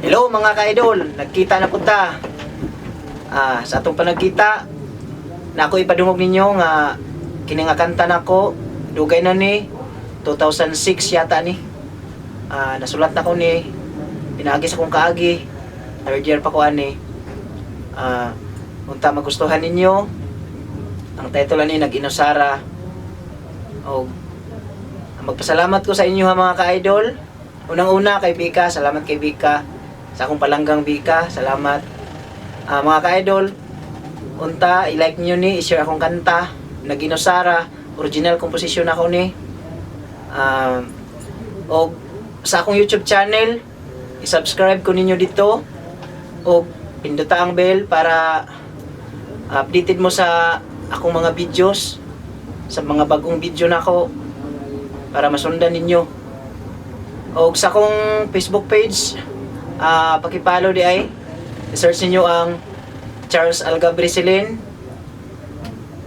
Hello mga ka-idol, nagkita na punta. Sa atong panagkita, na ako ipadungog ninyo nga kini nga kanta nako dugay na ni 2006 yata ni. Nasulat na ko ni pinaagi sa kong kaagi. Third year pa ko ani. Unta magustuhan ninyo. Ang title ani Nag-Inusara. O magpasalamat ko sa inyo ha mga ka-idol. Unang-una kay Bika, salamat kay Bika. Sa akong palanggang Bika, salamat. Mga ka-idol, unta, i-like nyo ni, i-share akong kanta, Nag-Inusara, original composition ako ni. O sa akong YouTube channel, i-subscribe ko ninyo dito. O pinduta ang bell para updated mo sa akong mga videos, sa mga bagong video na ako, para masundan ninyo. O sa akong Facebook page, pakipollow di ay. I-search niyo ang Charles Algabriselin.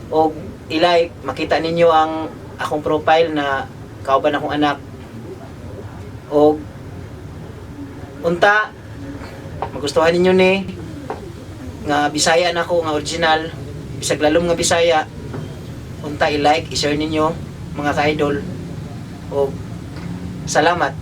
O i-like, makita ninyo ang akong profile na kauban akong anak. O unta, magustuhan ninyo ni nga Bisaya na ako, nga original, bisag lalom nga Bisaya. Unta, i-like, i-share ninyo mga ka-idol. O salamat.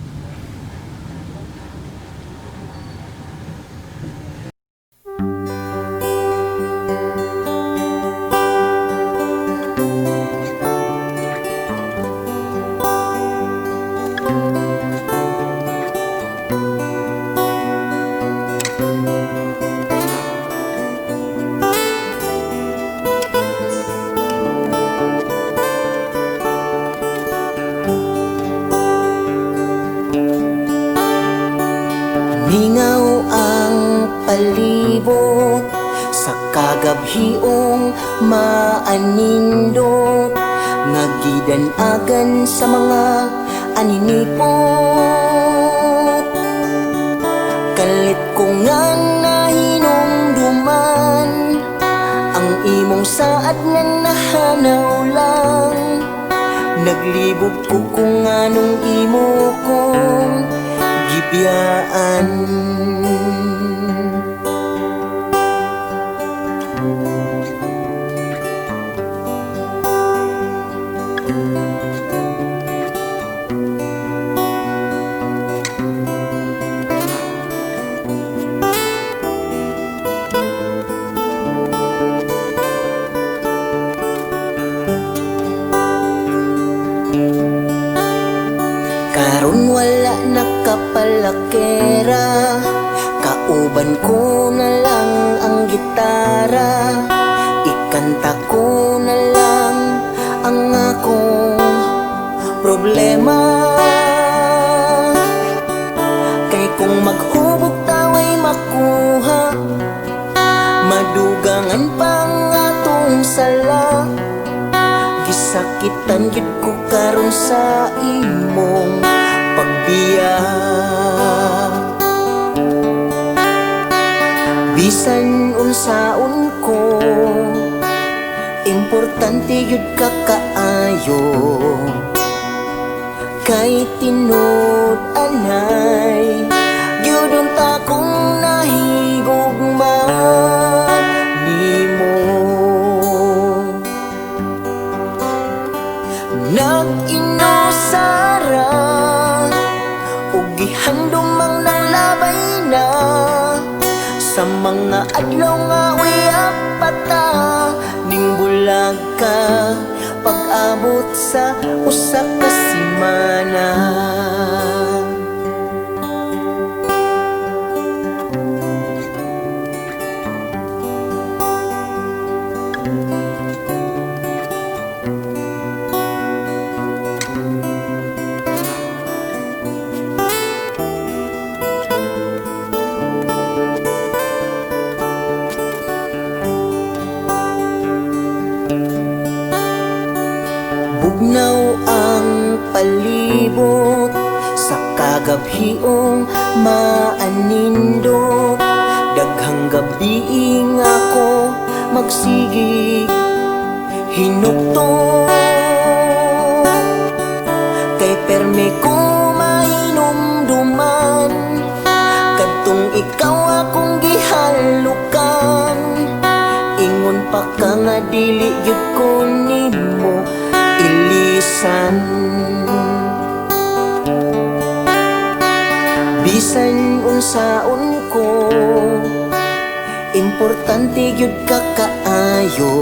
Mingaw ang palibot sa kagabhiong maanindot, nagidanagan sa mga aninipot. Kalit ko nga nahinumduman ang imong saad nga nahanaw lang. Naglibog ko kung anong imo kong gibiyaan. Karon wala nakapalakera, kauban ko na lang ang gitara, ikanta ko na lang ang akong problema. Kay kung maghubog taway makuha, madugangan pang atong sala. Gisakitan gid ko karon sa imong pagbiya. Bisan unsaon ko, importante yun ka kaayo. Kay tinud anay, gyudon ta kong nahigugma nimo. Nag-inusara ug gihandumang nalabay na sa mga adlaw nga uyapata ning bulag ka pag-abot sa usa ka semana. Bugnaw ang palibot sa kagabhiong maanindot, daghang gabi ako magsigig hinukto. Kay permi ko mainumduman kadtong dili gyud ko nimo ilisan. Bisan unsaon ko, importante gyud ka kaayo.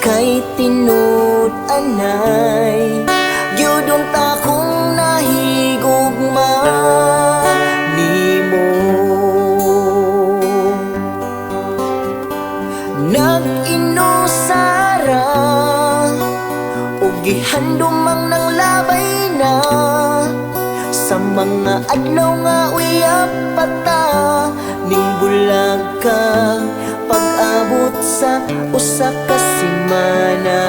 Kay tinud anay gyud unta kong nahigugma nimo. Nag-inusara ug gihandumang nang labay na sa mga adlaw nga uyab pata ning bulag ka pag-abot sa usa ka semana.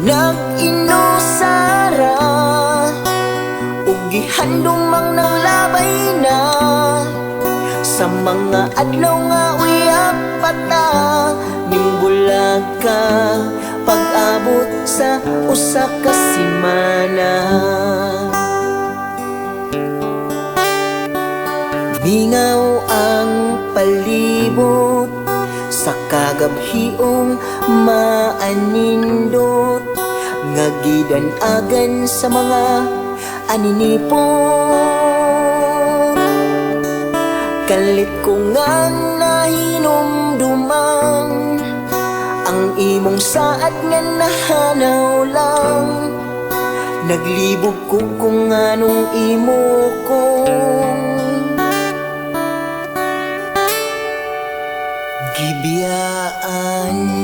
Nag-inusara ug gihandumang nang labay na sa mga adlaw nga uyab pata ning bulag ka pag-abot sa usa ka semana. Mingaw ang palibot sa kagabhiong maanindot nga gidan-agan sa mga aninipon. Kalit ko nga nahinumdumang ang imong saad nga nahanaw lang. Naglibog ko kung anong imo kong gibiyaan.